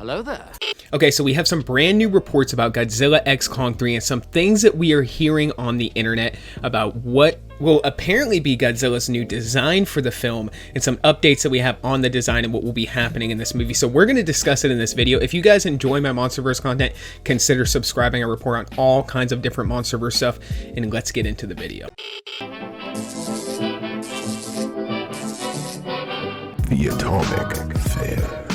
Hello there. Okay, so we have some brand new reports about Godzilla x Kong 3 and some things that we are hearing on the internet about what will apparently be Godzilla's new design for the film and some updates that we have on the design and what will be happening in this movie. So we're going to discuss it in this video. If you guys enjoy my MonsterVerse content, consider subscribing. I report on all kinds of different MonsterVerse stuff, and let's get into the video. The Atomic Fair.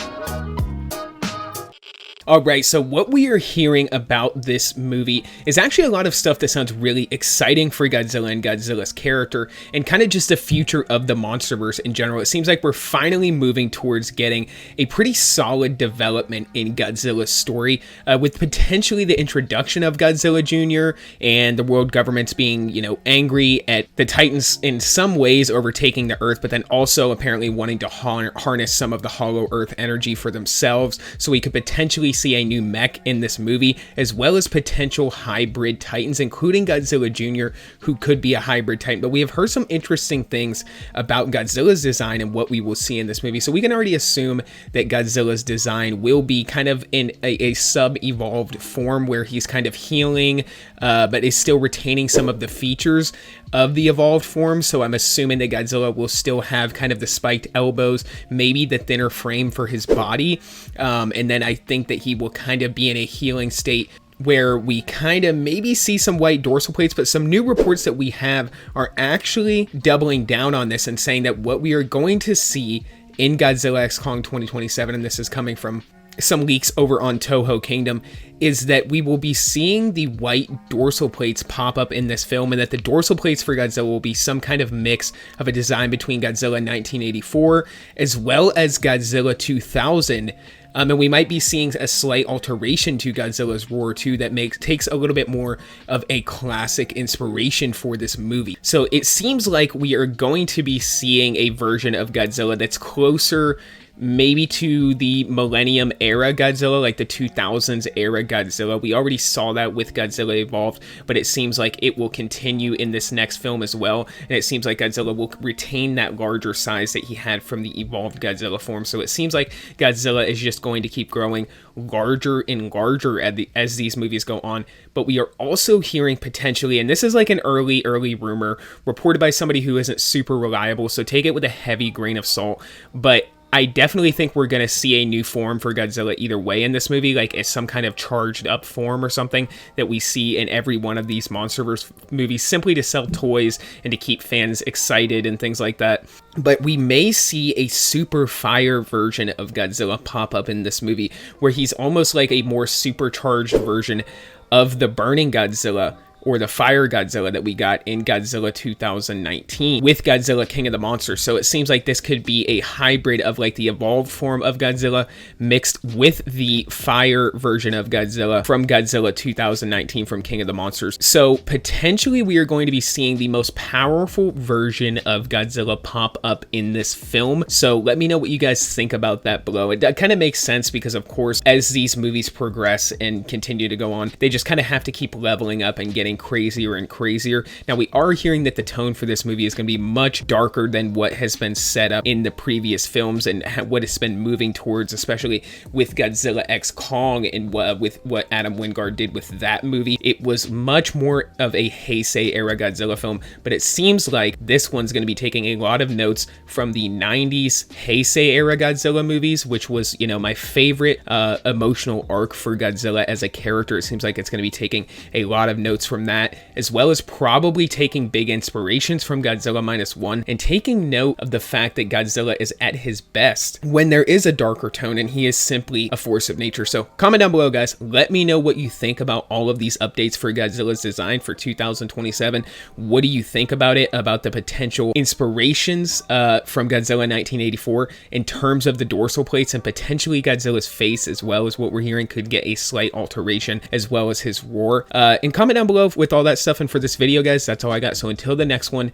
Alright, so what we are hearing about this movie is actually a lot of stuff that sounds really exciting for Godzilla and Godzilla's character, and kind of just the future of the MonsterVerse in general. It seems like we're finally moving towards getting a pretty solid development in Godzilla's story, with potentially the introduction of Godzilla Jr. and the world governments being, angry at the Titans in some ways overtaking the Earth, but then also apparently wanting to harness some of the Hollow Earth energy for themselves, so we could potentially see a new mech in this movie, as well as potential hybrid Titans, including Godzilla Jr., who could be a hybrid Titan. But we have heard some interesting things about Godzilla's design and what we will see in this movie. So we can already assume that Godzilla's design will be kind of in a sub-evolved form where he's kind of healing, but is still retaining some of the features of the evolved form. So I'm assuming that Godzilla will still have kind of the spiked elbows, maybe the thinner frame for his body, and then I think that he will kind of be in a healing state where we kind of maybe see some white dorsal plates. But some new reports that we have are actually doubling down on this and saying that what we are going to see in Godzilla x Kong 2027, and this is coming from some leaks over on Toho Kingdom, is that we will be seeing the white dorsal plates pop up in this film, and that the dorsal plates for Godzilla will be some kind of mix of a design between Godzilla 1984 as well as Godzilla 2000. And we might be seeing a slight alteration to Godzilla's roar too that takes a little bit more of a classic inspiration for this movie. So it seems like we are going to be seeing a version of Godzilla that's closer maybe to the Millennium era Godzilla, like the 2000s era Godzilla. We already saw that with Godzilla Evolved, but it seems like it will continue in this next film as well. And it seems like Godzilla will retain that larger size that he had from the Evolved Godzilla form. So it seems like Godzilla is just going to keep growing larger and larger as these movies go on. But we are also hearing potentially, and this is like an early rumor reported by somebody who isn't super reliable, so take it with a heavy grain of salt, but I definitely think we're going to see a new form for Godzilla either way in this movie, like as some kind of charged up form or something that we see in every one of these MonsterVerse movies, simply to sell toys and to keep fans excited and things like that. But we may see a super fire version of Godzilla pop up in this movie, where he's almost like a more supercharged version of the burning Godzilla, or the fire Godzilla that we got in Godzilla 2019 with Godzilla King of the Monsters. So it seems like this could be a hybrid of like the evolved form of Godzilla mixed with the fire version of Godzilla from Godzilla 2019 from King of the Monsters. So potentially we are going to be seeing the most powerful version of Godzilla pop up in this film. So let me know what you guys think about that below. It kind of makes sense because, of course, as these movies progress and continue to go on, they just kind of have to keep leveling up and getting crazier and crazier. Now, we are hearing that the tone for this movie is going to be much darker than what has been set up in the previous films and what it's been moving towards, especially with Godzilla x Kong and with what Adam Wingard did with that movie. It was much more of a Heisei era Godzilla film, but it seems like this one's going to be taking a lot of notes from the 90s Heisei era Godzilla movies, which was, my favorite emotional arc for Godzilla as a character. It seems like it's going to be taking a lot of notes from that, as well as probably taking big inspirations from Godzilla -1 and taking note of the fact that Godzilla is at his best when there is a darker tone and he is simply a force of nature. So comment down below, guys. Let me know what you think about all of these updates for Godzilla's design for 2027. What do you think about it, about the potential inspirations from Godzilla 1984 in terms of the dorsal plates and potentially Godzilla's face, as well as what we're hearing could get a slight alteration, as well as his roar? And comment down below with all that stuff. And for this video, guys, that's all I got. So until the next one,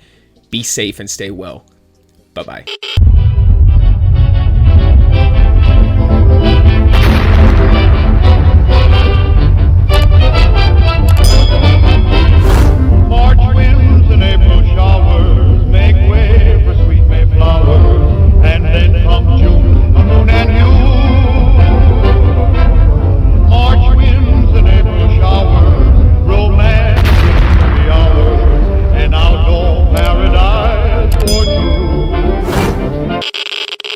be safe and stay well. Bye-bye.